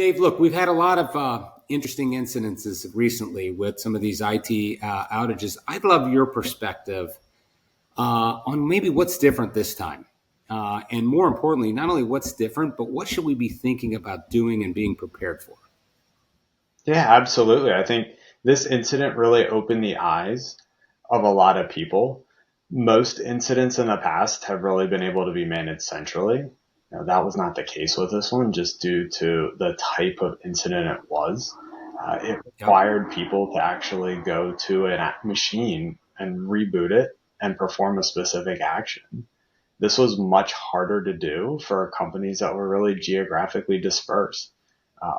Dave, look, we've had a lot of interesting incidences recently with some of these IT outages. I'd love your perspective on maybe what's different this time. And more importantly, not only what's different, but what should we be thinking about doing and being prepared for? Yeah, absolutely. I think this incident really opened the eyes of a lot of people. Most incidents in the past have really been able to be managed centrally. That was not the case with this one, just due to the type of incident it was. It Yep. required people to actually go to a machine and reboot it and perform a specific action. This was much harder to do for companies that were really geographically dispersed.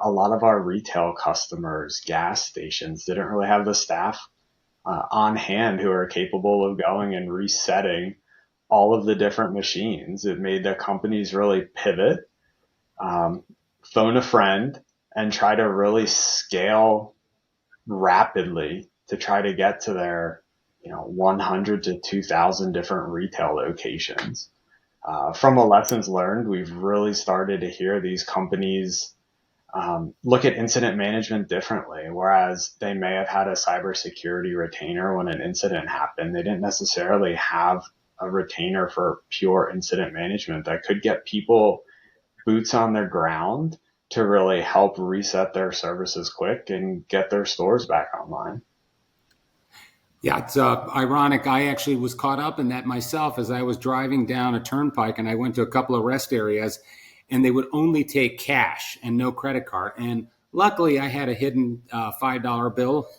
A lot of our retail customers, gas stations, didn't really have the staff on hand who are capable of going and resetting all of the different machines. It made the companies really pivot, um, phone a friend, and try to really scale rapidly to try to get to their 100 to 2,000 different retail locations. From a lessons learned, we've really started to hear these companies look at incident management differently. Whereas they may have had a cybersecurity retainer when an incident happened, they didn't necessarily have a retainer for pure incident management that could get people boots on their ground to really help reset their services quick and get their stores back online. Yeah, it's ironic. I actually was caught up in that myself as I was driving down a turnpike and I went to a couple of rest areas and they would only take cash and no credit card. And luckily, I had a hidden $5 bill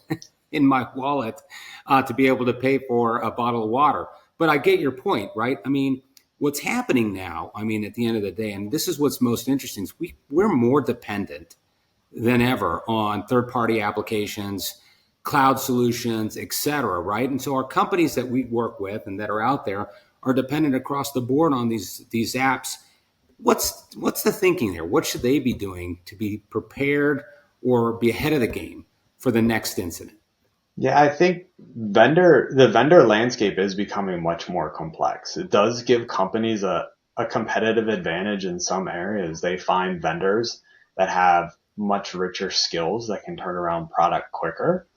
in my wallet to be able to pay for a bottle of water. But I get your point, right? I mean, what's happening now, I mean, at the end of the day, and this is what's most interesting, is we're more dependent than ever on third party applications, cloud solutions, et cetera, right? And so our companies that we work with and that are out there are dependent across the board on these apps. What's the thinking there? What should they be doing to be prepared or be ahead of the game for the next incident? Yeah, I think the vendor landscape is becoming much more complex. It does give companies a competitive advantage in some areas. They find vendors that have much richer skills that can turn around product quicker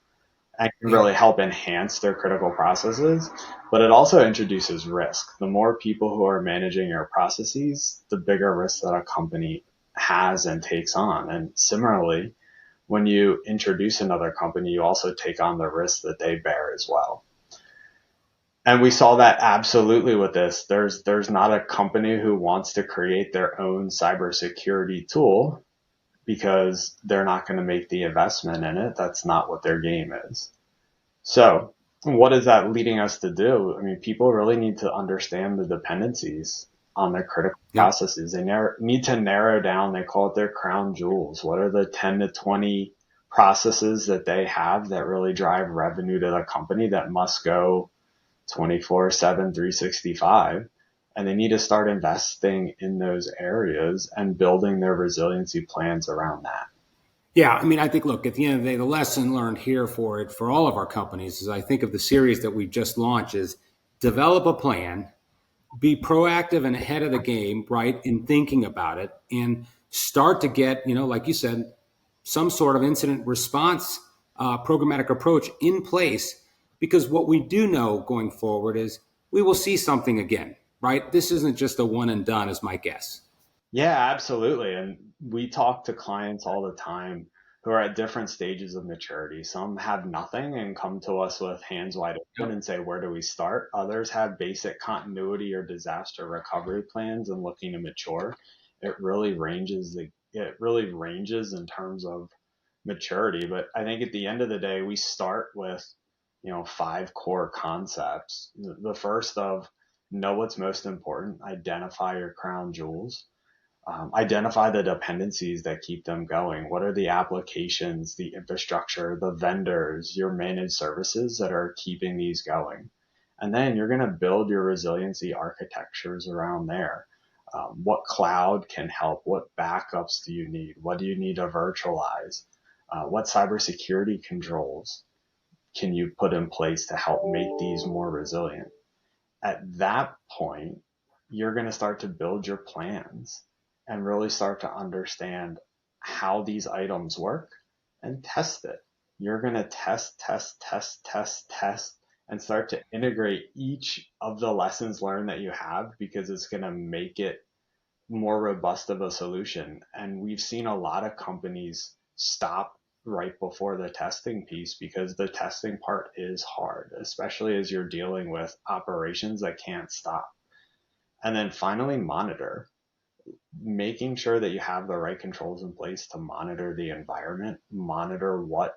and can Yeah. really help enhance their critical processes. But it also introduces risk. The more people who are managing your processes, the bigger risk that a company has and takes on. And similarly, when you introduce another company, you also take on the risk that they bear as well. And we saw that absolutely with this. There's not a company who wants to create their own cybersecurity tool because they're not going to make the investment in it. That's not what their game is. So what is that leading us to do? I mean, people really need to understand the dependencies on their critical Yep. processes. They need to narrow down, they call it their crown jewels. What are the 10 to 20 processes that they have that really drive revenue to the company that must go 24/7, 365? And they need to start investing in those areas and building their resiliency plans around that. Yeah, I mean, I think, look, at the end of the day, the lesson learned here for it for all of our companies is I think of the series that we've just launched is develop a plan, be proactive and ahead of the game, right, in thinking about it, and start to get, like you said, some sort of incident response programmatic approach in place. Because what we do know going forward is we will see something again, right? This isn't just a one and done, is my guess. Yeah, absolutely. And we talk to clients all the time who are at different stages of maturity. Some have nothing and come to us with hands wide open Yep. and say, where do we start? Others have basic continuity or disaster recovery plans and looking to mature. It really ranges in terms of maturity. But I think at the end of the day, we start with, five core concepts. The first of know what's most important, identify your crown jewels, identify the dependencies that keep them going. What are the applications, the infrastructure, the vendors, your managed services that are keeping these going? And then you're going to build your resiliency architectures around there. What cloud can help? What backups do you need? What do you need to virtualize? What cybersecurity controls can you put in place to help make these more resilient? At that point, you're going to start to build your plans and really start to understand how these items work and test it. You're going to test, and start to integrate each of the lessons learned that you have, because it's going to make it more robust of a solution. And we've seen a lot of companies stop right before the testing piece, because the testing part is hard, especially as you're dealing with operations that can't stop. And then finally, monitor, making sure that you have the right controls in place to monitor the environment, monitor what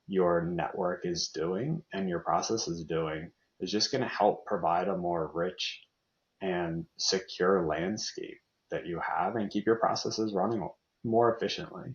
your network is doing and your process is doing, is just going to help provide a more rich and secure landscape that you have, and keep your processes running more efficiently.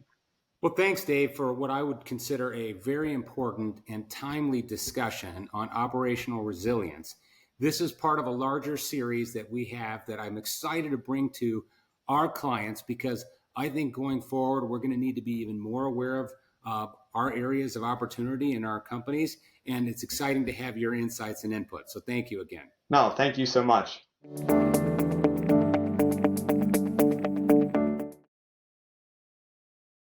Well, thanks, Dave, for what I would consider a very important and timely discussion on operational resilience. This is part of a larger series that we have that I'm excited to bring to our clients, because I think going forward, we're going to need to be even more aware of our areas of opportunity in our companies. And it's exciting to have your insights and input. So thank you again. No, thank you so much.